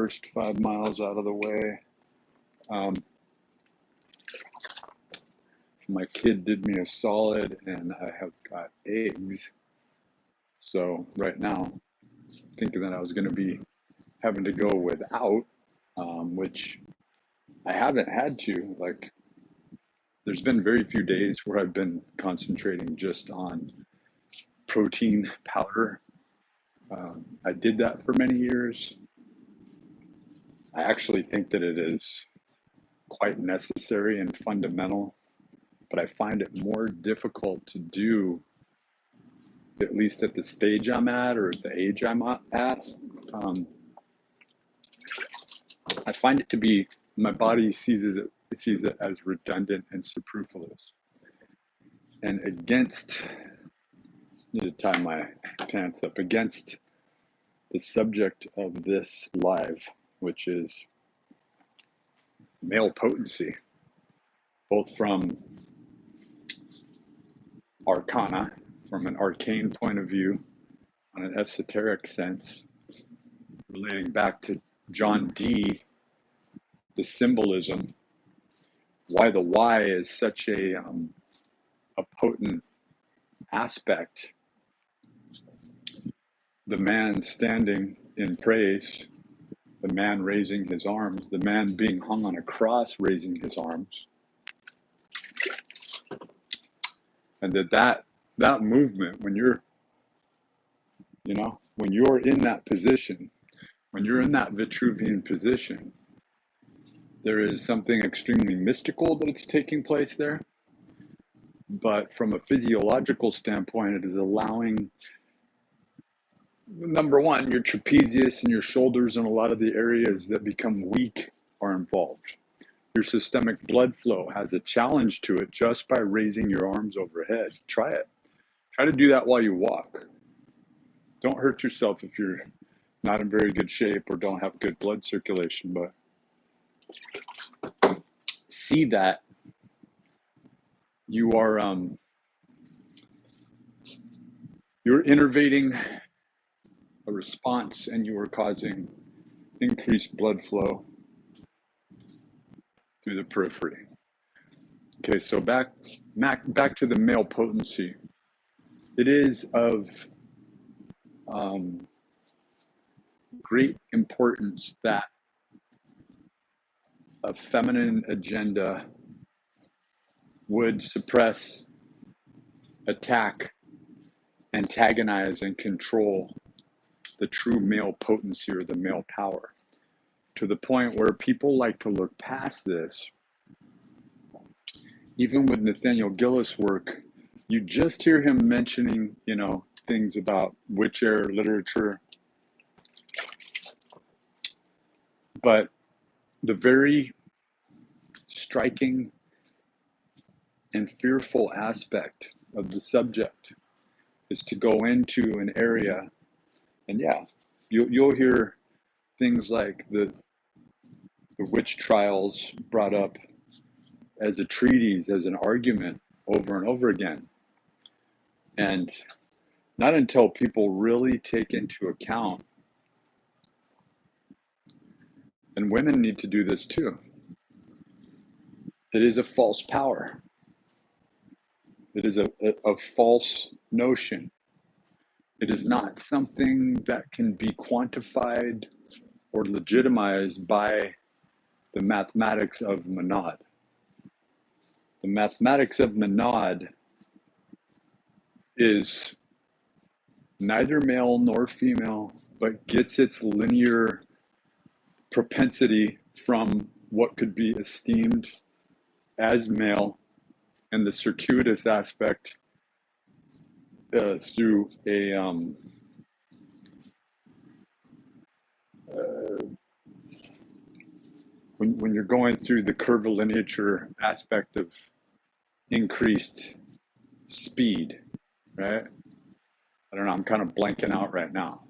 first 5 miles out of the way. My kid did me a solid, and I have got eggs. So right now, thinking that I was going to be having to go without, which I haven't had to. Like, there's been very few days where I've been concentrating just on protein powder. I did that for many years. I actually think that it is quite necessary and fundamental, but I find it more difficult to do, at least at the stage I'm at or the age I'm at. I find it to be, my body sees it as redundant and superfluous. And against, need to tie my pants up, against the subject of this live, which is male potency, both from arcana, from an arcane point of view, on an esoteric sense, relating back to John Dee, the symbolism, why the why is such a potent aspect. The man standing in praise, the man raising his arms, the man being hung on a cross raising his arms. And that movement, when you're in that position, when you're in that Vitruvian position, there is something extremely mystical that it's taking place there. But from a physiological standpoint, it is allowing, number one, your trapezius and your shoulders and a lot of the areas that become weak are involved. Your systemic blood flow has a challenge to it just by raising your arms overhead. Try it. Try to do that while you walk. Don't hurt yourself if you're not in very good shape or don't have good blood circulation, but see that you are you're innervating a response and you are causing increased blood flow through the periphery. Okay, so back to the male potency. It is of great importance that a feminine agenda would suppress, attack, antagonize, and control the true male potency or the male power, to the point where people like to look past this. Even with Nathaniel Gillis' work, you just hear him mentioning, things about witch air literature. But the very striking and fearful aspect of the subject is to go into an area, and you'll hear things like the witch trials brought up as a treatise, as an argument over and over again. And not until people really take into account, and women need to do this too, it is a false power. It is a false notion. It is not something that can be quantified or legitimized by the mathematics of Monad. The mathematics of Monad is neither male nor female, but gets its linear propensity from what could be esteemed as male, and the circuitous aspect through a when you're going through the curvilineature aspect of increased speed, right? I don't know, I'm kind of blanking out right now.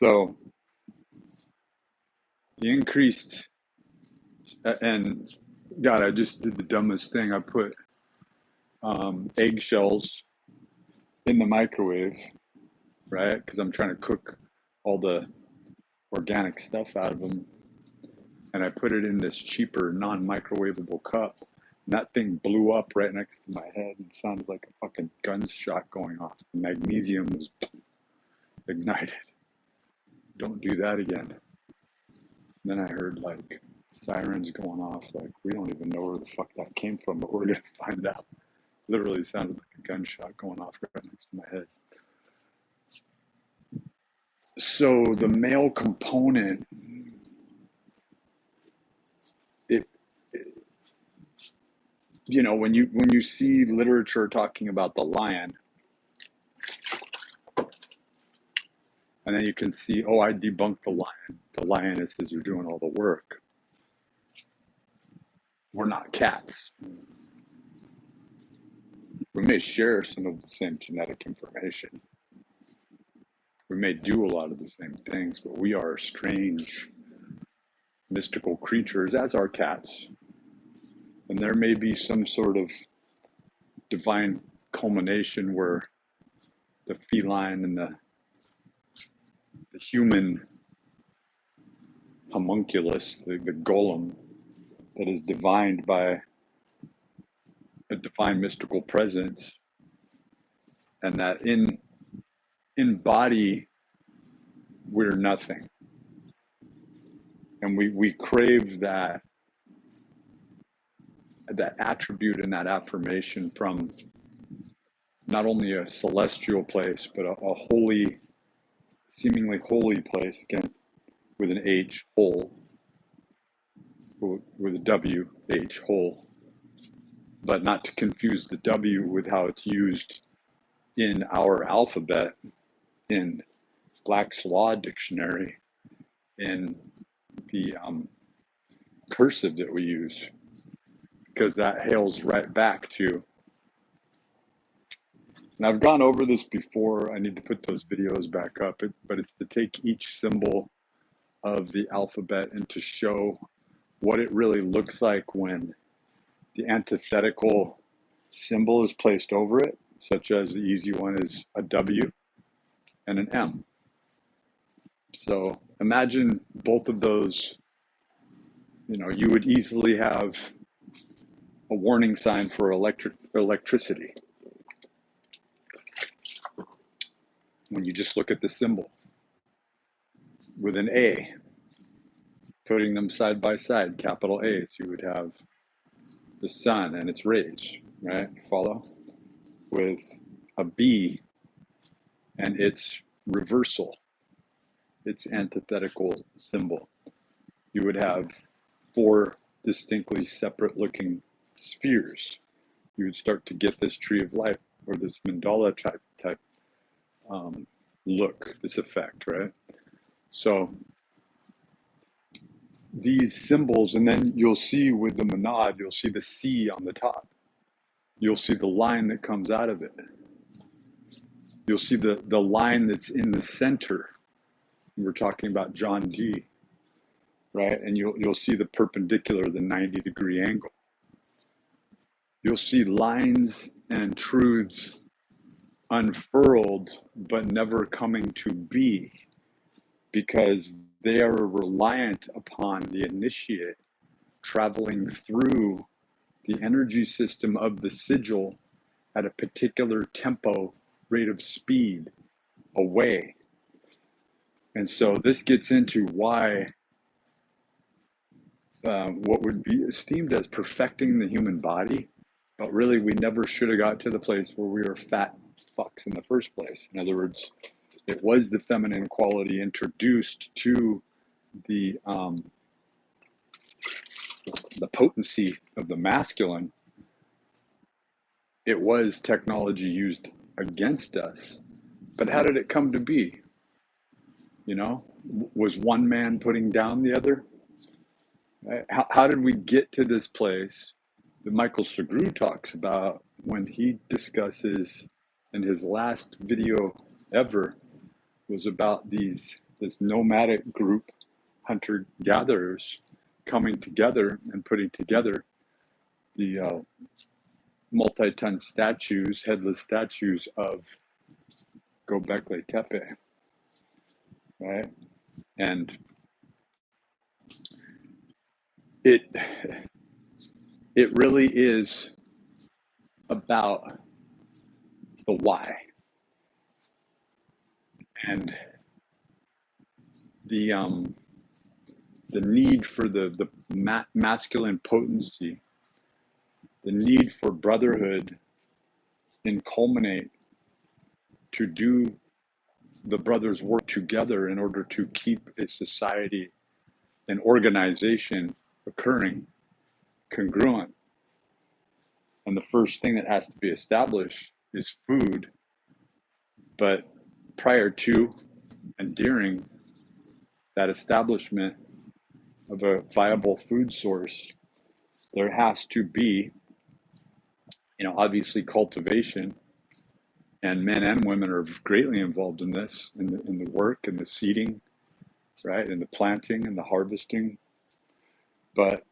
So the increased, and God, I just did the dumbest thing. I put eggshells in the microwave, right? Because I'm trying to cook all the organic stuff out of them, and I put it in this cheaper, non-microwavable cup. And that thing blew up right next to my head and sounded like a fucking gunshot going off. The magnesium was ignited. Don't do that again. Then I heard like sirens going off. Like, we don't even know where the fuck that came from, but we're gonna find out. Literally sounded like a gunshot going off right next to my head. So the male component, you know, when you see literature talking about the lion, and then you can see, oh, I debunked the lion. The lionesses are doing all the work. We're not cats. We may share some of the same genetic information. We may do a lot of the same things, but we are strange, mystical creatures, as are cats. And there may be some sort of divine culmination where the feline and the human homunculus, the golem, that is divined by a divine mystical presence, and that in body we're nothing, and we crave that attribute and that affirmation from not only a celestial place, but a holy, seemingly holy place, again with an H, whole, with a W, H, whole, but not to confuse the W with how it's used in our alphabet, in Black's Law Dictionary, in the cursive that we use, because that hails right back to, and I've gone over this before, I need to put those videos back up, but it's to take each symbol of the alphabet and to show what it really looks like when the antithetical symbol is placed over it, such as the easy one is a W and an M. So imagine both of those, you know, you would easily have a warning sign for electricity when you just look at the symbol. With an A, putting them side by side, capital A's, you would have the sun and its rays, right? Follow? With a B and its reversal, its antithetical symbol, you would have 4 distinctly separate looking spheres. You would start to get this tree of life, or this mandala type look, this effect, right? So these symbols, and then you'll see with the monad, you'll see the C on the top. You'll see the line that comes out of it. You'll see the line that's in the center. We're talking about John G, right? And you'll see the perpendicular, the 90-degree angle. You'll see lines and truths unfurled, but never coming to be, because they are reliant upon the initiate traveling through the energy system of the sigil at a particular tempo, rate of speed away. And so this gets into why what would be esteemed as perfecting the human body, but really we never should have got to the place where we were fat fucks in the first place. In other words, it was the feminine quality introduced to the potency of the masculine. It was technology used against us, but how did it come to be? You know, was one man putting down the other? How did we get to this place that Michael Segru talks about when he discusses, in his last video ever, was about this nomadic group, hunter-gatherers, coming together and putting together the multi-ton statues, headless statues of Göbekli Tepe, right? And it really is about the why and the need for the masculine potency, the need for brotherhood and culminate to do the brothers work together in order to keep a society, an organization occurring congruent. And the first thing that has to be established is food. But prior to and during that establishment of a viable food source, there has to be, obviously cultivation, and men and women are greatly involved in this, in the work and the seeding, right, and the planting and the harvesting, but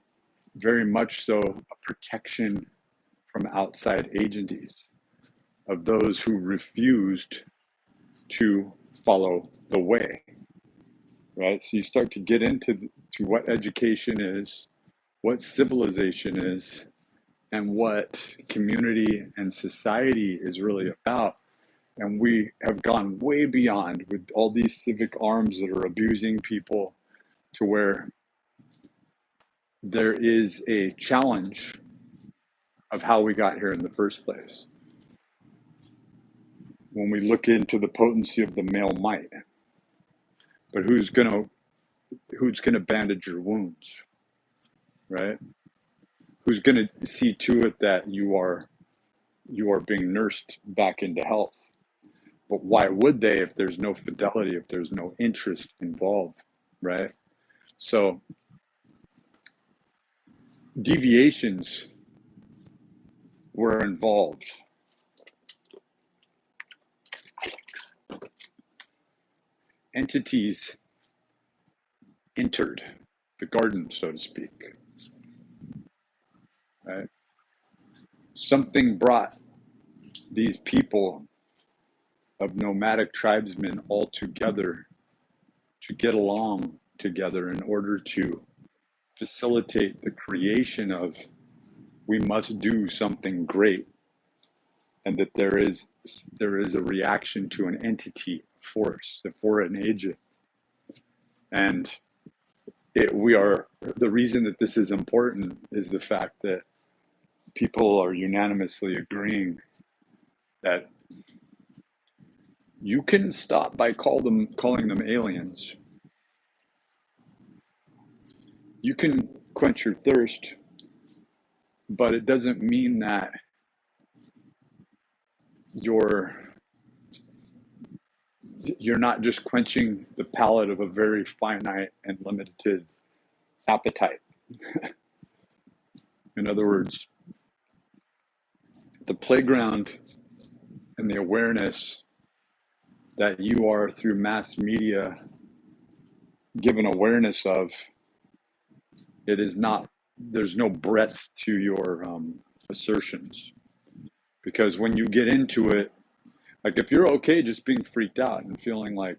very much so a protection from outside agencies of those who refused to follow the way, right? So you start to get into what education is, what civilization is, and what community and society is really about. And we have gone way beyond with all these civic arms that are abusing people to where there is a challenge of how we got here in the first place. When we look into the potency of the male might, but who's gonna bandage your wounds, right? Who's gonna see to it that you are being nursed back into health? But why would they if there's no fidelity, if there's no interest involved, right? So deviations were involved. Entities entered the garden, so to speak, right? Something brought these people of nomadic tribesmen all together to get along together in order to facilitate the creation of, we must do something great, and that there is a reaction to an entity, force, a foreign agent. And the reason that this is important is the fact that people are unanimously agreeing that you can stop by calling them aliens. You can quench your thirst, but it doesn't mean that you're not just quenching the palate of a very finite and limited appetite. In other words, the playground and the awareness that you are through mass media given awareness of, it is not, there's no breadth to your assertions. Because when you get into it, like if you're okay just being freaked out and feeling like,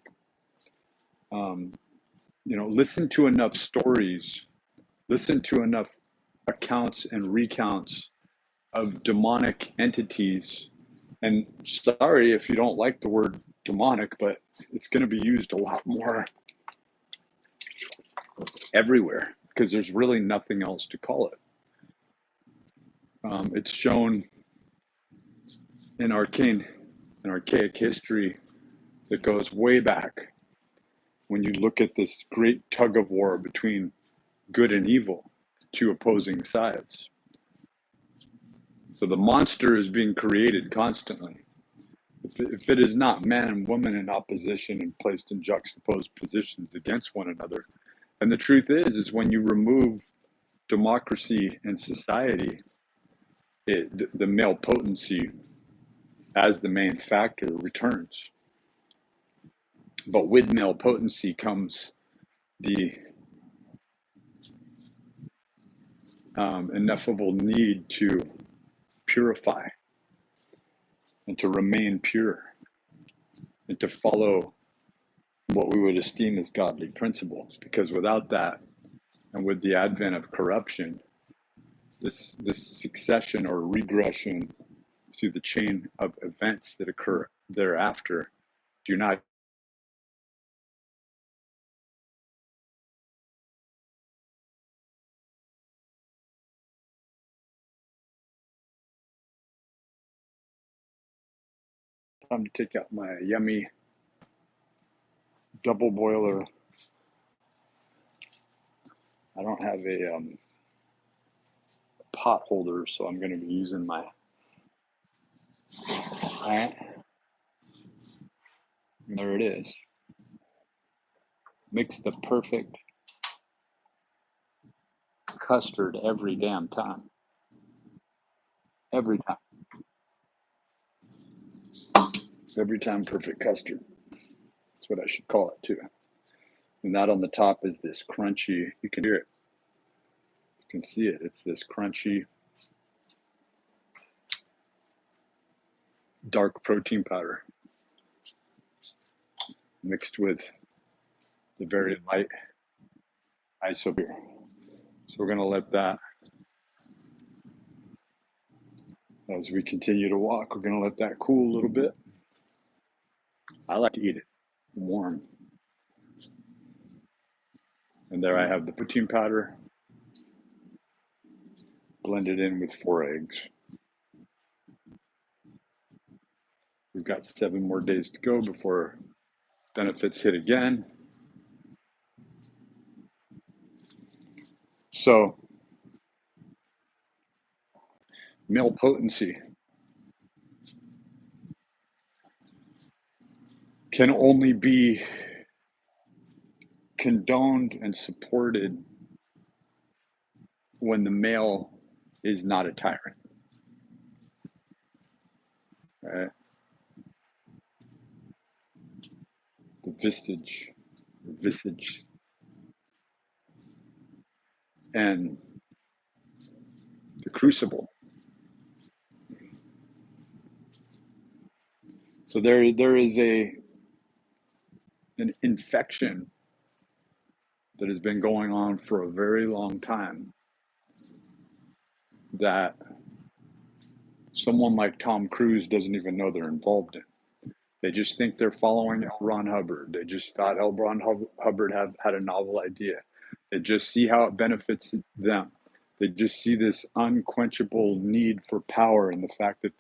listen to enough stories, listen to enough accounts and recounts of demonic entities. And sorry if you don't like the word demonic, but it's going to be used a lot more everywhere because there's really nothing else to call it. It's shown in archaic history that goes way back when you look at this great tug of war between good and evil, two opposing sides. So the monster is being created constantly. If it is not man and woman in opposition and placed in juxtaposed positions against one another, and the truth is when you remove democracy and society, the male potency as the main factor returns. But with male potency comes the ineffable need to purify and to remain pure and to follow what we would esteem as godly principles, because without that, and with the advent of corruption, this succession or regression through the chain of events that occur thereafter do not time to take out my yummy double boiler. I don't have a pot holder, so I'm going to be using my plant. There it is. Makes the perfect custard every damn time. Every time. Every time, perfect custard. That's what I should call it too. And that on the top is this crunchy, you can hear it. You can see it. It's this crunchy, dark protein powder mixed with the very light iso beer. So we're going to let that, as we continue to walk, we're going to let that cool a little bit. I like to eat it warm. And there I have the protein powder blended in with 4 eggs. We've got 7 more days to go before benefits hit again. So, male potency can only be condoned and supported when the male is not a tyrant. Right? The visage, and the crucible. So there is an infection that has been going on for a very long time that someone like Tom Cruise doesn't even know they're involved in. They just think they're following L. Ron Hubbard. They just thought L. Ron Hubbard had a novel idea. They just see how it benefits them. They just see this unquenchable need for power, and the fact that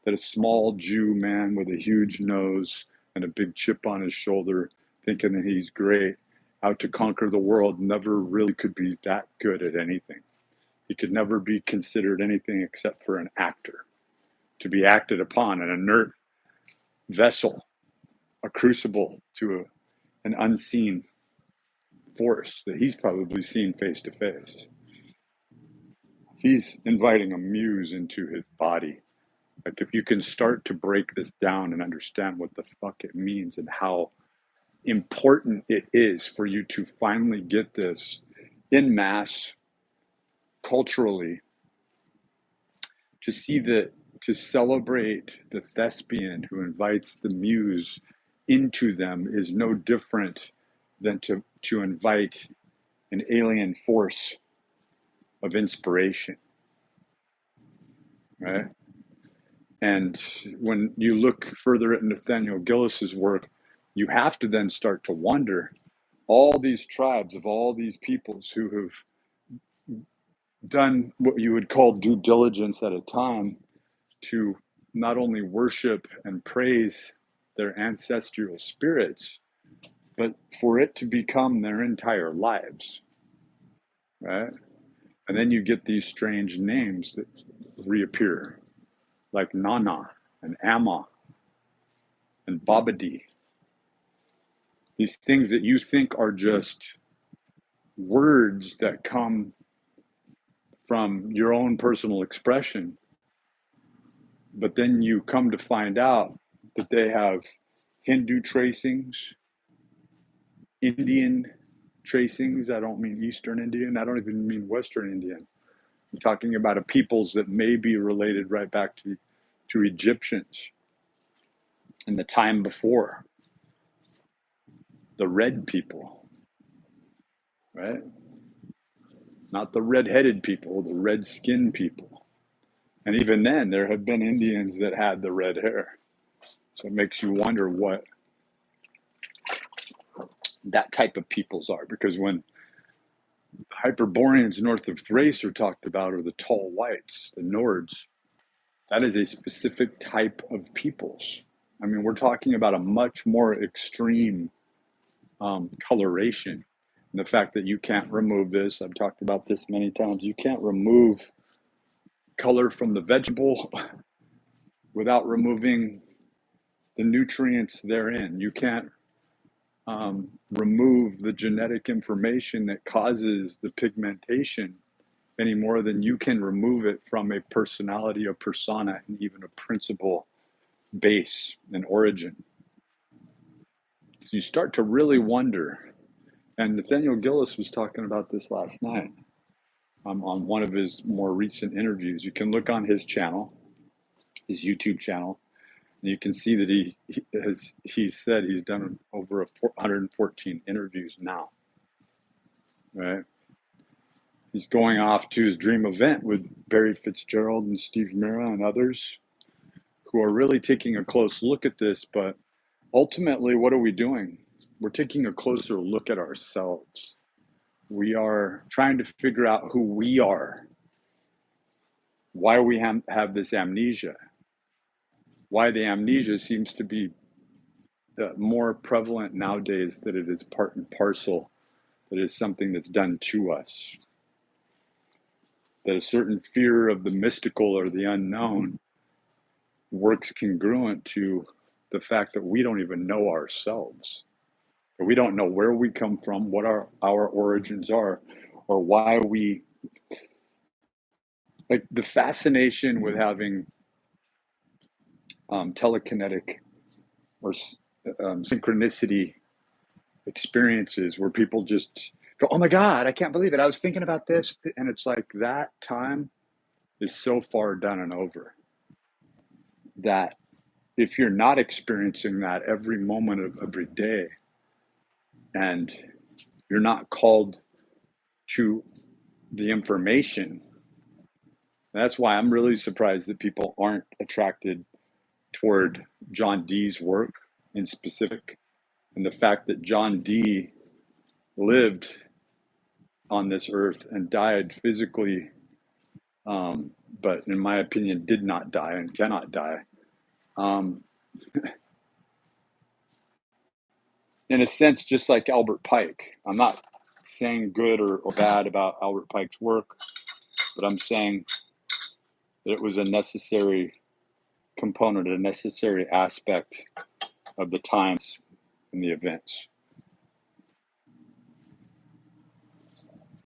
a small Jew man with a huge nose and a big chip on his shoulder, thinking that he's great, out to conquer the world, never really could be that good at anything. He could never be considered anything except for an actor, to be acted upon, an inert vessel, a crucible to an unseen force that he's probably seen face to face. He's inviting a muse into his body. Like, if you can start to break this down and understand what the fuck it means and how important it is for you to finally get this in mass culturally, to see that, to celebrate the thespian who invites the muse into them is no different than to invite an alien force of inspiration, right? And when you look further at Nathaniel Gillis's work, you have to then start to wonder, all these tribes of all these peoples who have done what you would call due diligence at a time to not only worship and praise their ancestral spirits, but for it to become their entire lives, right? And then you get these strange names that reappear, like Nana and Amma and Babadi. These things that you think are just words that come from your own personal expression, but then you come to find out that they have Hindu tracings, Indian tracings. I don't mean Eastern Indian. I don't even mean Western Indian. I'm talking about a peoples that may be related right back to Egyptians in the time before. the red people, right? Not the red-headed people, the red-skinned people. And even then, there have been Indians that had the red hair. So it makes you wonder what that type of peoples are. Because when Hyperboreans north of Thrace are talked about, or the tall whites, the Nords, that is a specific type of peoples. I mean, we're talking about a much more extreme coloration. And the fact that you can't remove this, I've talked about this many times, you can't remove color from the vegetable without removing the nutrients therein. You can't remove the genetic information that causes the pigmentation any more than you can remove it from a personality, a persona, and even a principle base and origin. So you start to really wonder, and Nathaniel Gillis was talking about this last night on one of his more recent interviews. You can look on his channel, his YouTube channel, and you can see that he said he's done over 114 interviews now, right? He's going off to his dream event with Barry Fitzgerald and Steve Mira and others who are really taking a close look at this. But ultimately, what are we doing? We're taking a closer look at ourselves. We are trying to figure out who we are, why we have this amnesia, why the amnesia seems to be more prevalent nowadays, that it is part and parcel, that it is something that's done to us, that a certain fear of the mystical or the unknown works congruent to the fact that we don't even know ourselves. We don't know where we come from, what our origins are, or why we, like the fascination with having telekinetic or synchronicity experiences where people just go, oh my God, I can't believe it. I was thinking about this. And it's like that time is so far done and over that if you're not experiencing that every moment of every day, and you're not called to the information, that's why I'm really surprised that people aren't attracted toward John Dee's work in specific, and the fact that John Dee lived on this earth and died physically, but in my opinion did not die and cannot die. In a sense, just like Albert Pike. I'm not saying good or bad about Albert Pike's work, but I'm saying that it was a necessary component, a necessary aspect of the times and the events.